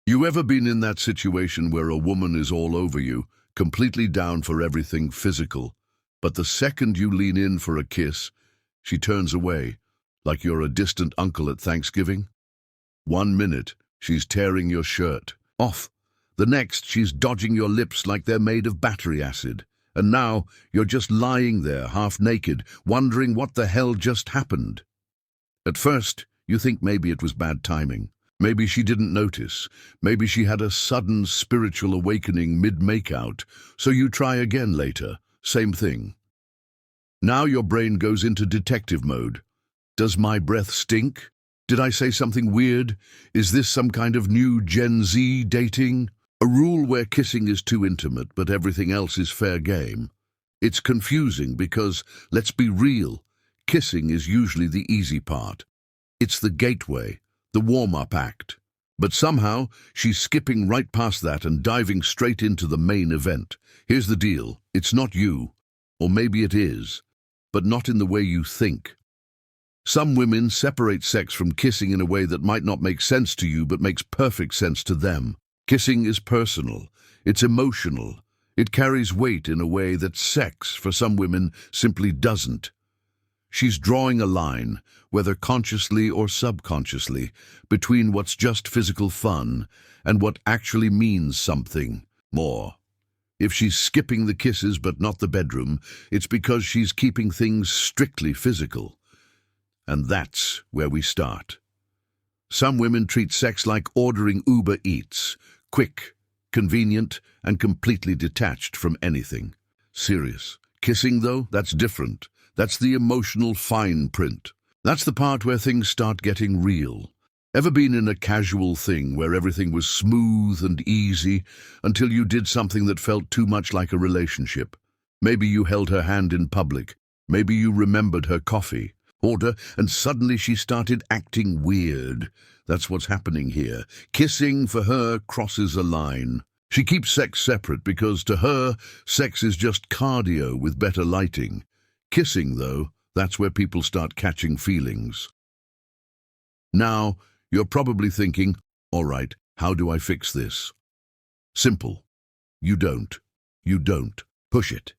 You ever been in that situation where a woman is all over you, completely down for everything physical, but the second you lean in for a kiss, she turns away, like you're a distant uncle at Thanksgiving? 1 minute, she's tearing your shirt off. The next, she's dodging your lips like they're made of battery acid. And now, you're just lying there, half naked, wondering what the hell just happened. At first, you think maybe it was bad timing. Maybe she didn't notice. Maybe she had a sudden spiritual awakening mid-makeout, so you try again later. Same thing. Now your brain goes into detective mode. Does my breath stink? Did I say something weird? Is this some kind of new Gen Z dating? A rule where kissing is too intimate but everything else is fair game. It's confusing because, let's be real, kissing is usually the easy part. It's the gateway, the warm-up act. But somehow, she's skipping right past that and diving straight into the main event. Here's the deal, it's not you. Or maybe it is, but not in the way you think. Some women separate sex from kissing in a way that might not make sense to you but makes perfect sense to them. Kissing is personal, it's emotional, it carries weight in a way that sex, for some women, simply doesn't. She's drawing a line, whether consciously or subconsciously, between what's just physical fun and what actually means something more. If she's skipping the kisses but not the bedroom, it's because she's keeping things strictly physical. And that's where we start. Some women treat sex like ordering Uber Eats, quick, convenient, and completely detached from anything. Serious. Kissing, though, that's different. That's the emotional fine print. That's the part where things start getting real. Ever been in a casual thing where everything was smooth and easy until you did something that felt too much like a relationship? Maybe you held her hand in public. Maybe you remembered her coffee order, and suddenly she started acting weird. That's what's happening here. Kissing, for her, crosses a line. She keeps sex separate because, to her, sex is just cardio with better lighting. Kissing, though, that's where people start catching feelings. Now, you're probably thinking, all right, how do I fix this? Simple. You don't. You don't. Push it.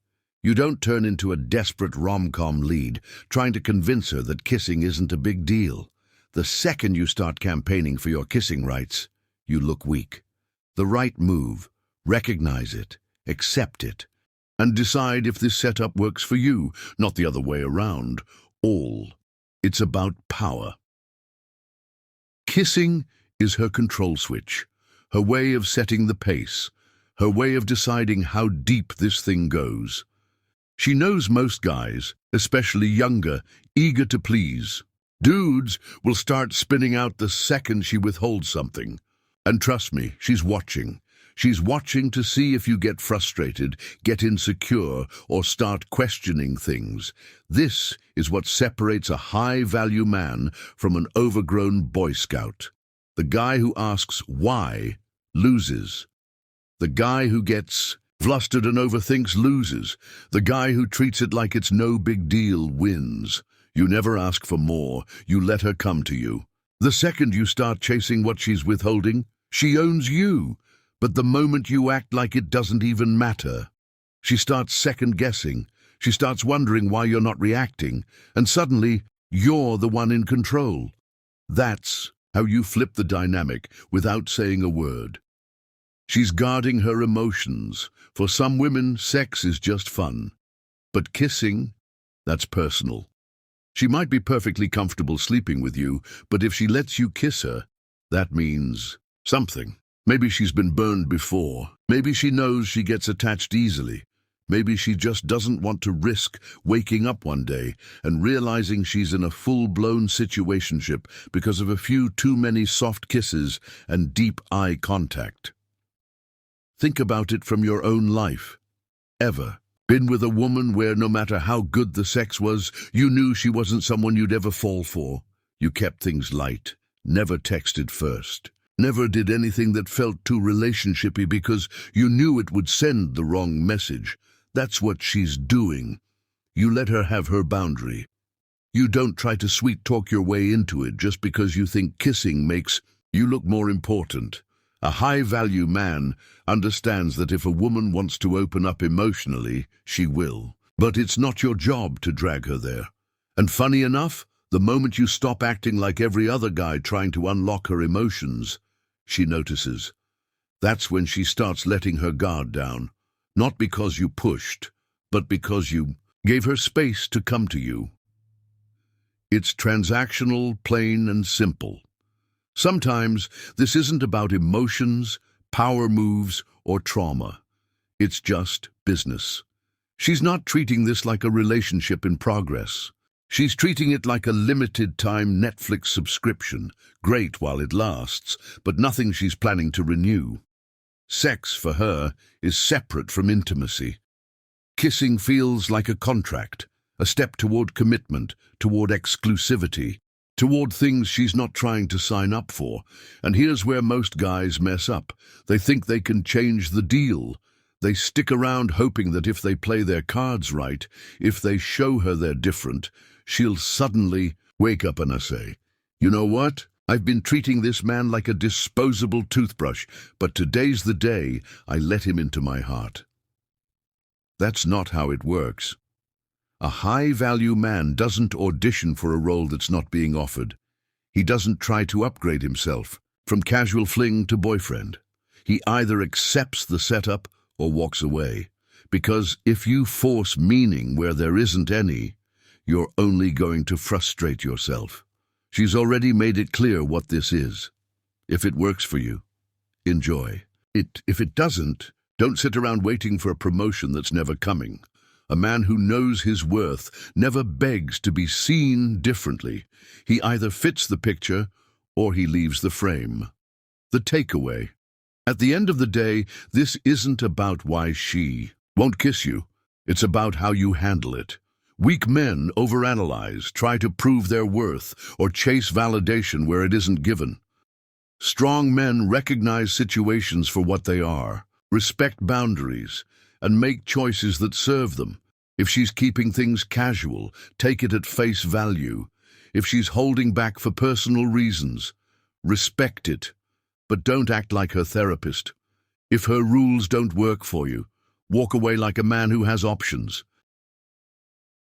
You don't turn into a desperate rom-com lead, trying to convince her that kissing isn't a big deal. The second you start campaigning for your kissing rights, you look weak. The right move, recognize it, accept it, and decide if this setup works for you, not the other way around. It's about power. Kissing is her control switch, her way of setting the pace, her way of deciding how deep this thing goes. She knows most guys, especially younger, eager to please. Dudes will start spinning out the second she withholds something. And trust me, she's watching. She's watching to see if you get frustrated, get insecure, or start questioning things. This is what separates a high-value man from an overgrown Boy Scout. The guy who asks why loses. The guy who gets flustered and overthinks loses. The guy who treats it like it's no big deal wins. You never ask for more, you let her come to you. The second you start chasing what she's withholding, she owns you. But the moment you act like it doesn't even matter, she starts second-guessing. She starts wondering why you're not reacting, and suddenly, you're the one in control. That's how you flip the dynamic without saying a word. She's guarding her emotions. For some women, sex is just fun. But kissing, that's personal. She might be perfectly comfortable sleeping with you, but if she lets you kiss her, that means something. Maybe she's been burned before. Maybe she knows she gets attached easily. Maybe she just doesn't want to risk waking up one day and realizing she's in a full-blown situationship because of a few too many soft kisses and deep eye contact. Think about it from your own life. Ever been with a woman where no matter how good the sex was, you knew she wasn't someone you'd ever fall for? You kept things light, never texted first, never did anything that felt too relationshipy because you knew it would send the wrong message. That's what she's doing. You let her have her boundary. You don't try to sweet-talk your way into it just because you think kissing makes you look more important. A high-value man understands that if a woman wants to open up emotionally, she will. But it's not your job to drag her there. And funny enough, the moment you stop acting like every other guy trying to unlock her emotions, she notices. That's when she starts letting her guard down. Not because you pushed, but because you gave her space to come to you. It's transactional, plain and simple. Sometimes this isn't about emotions, power moves, or trauma. It's just business. She's not treating this like a relationship in progress. She's treating it like a limited-time Netflix subscription, great while it lasts, but nothing she's planning to renew. Sex, for her, is separate from intimacy. Kissing feels like a contract, a step toward commitment, toward exclusivity, toward things she's not trying to sign up for. And here's where most guys mess up. They think they can change the deal. They stick around hoping that if they play their cards right, if they show her they're different, she'll suddenly wake up and say, "You know what? I've been treating this man like a disposable toothbrush, but today's the day I let him into my heart." That's not how it works. A high-value man doesn't audition for a role that's not being offered. He doesn't try to upgrade himself from casual fling to boyfriend. He either accepts the setup or walks away. Because if you force meaning where there isn't any, you're only going to frustrate yourself. She's already made it clear what this is. If it works for you, enjoy it. If it doesn't, don't sit around waiting for a promotion that's never coming. A man who knows his worth never begs to be seen differently. He either fits the picture or he leaves the frame. The takeaway. At the end of the day, this isn't about why she won't kiss you. It's about how you handle it. Weak men overanalyze, try to prove their worth, or chase validation where it isn't given. Strong men recognize situations for what they are, respect boundaries, and make choices that serve them. If she's keeping things casual, take it at face value. If she's holding back for personal reasons, respect it, but don't act like her therapist. If her rules don't work for you, walk away like a man who has options.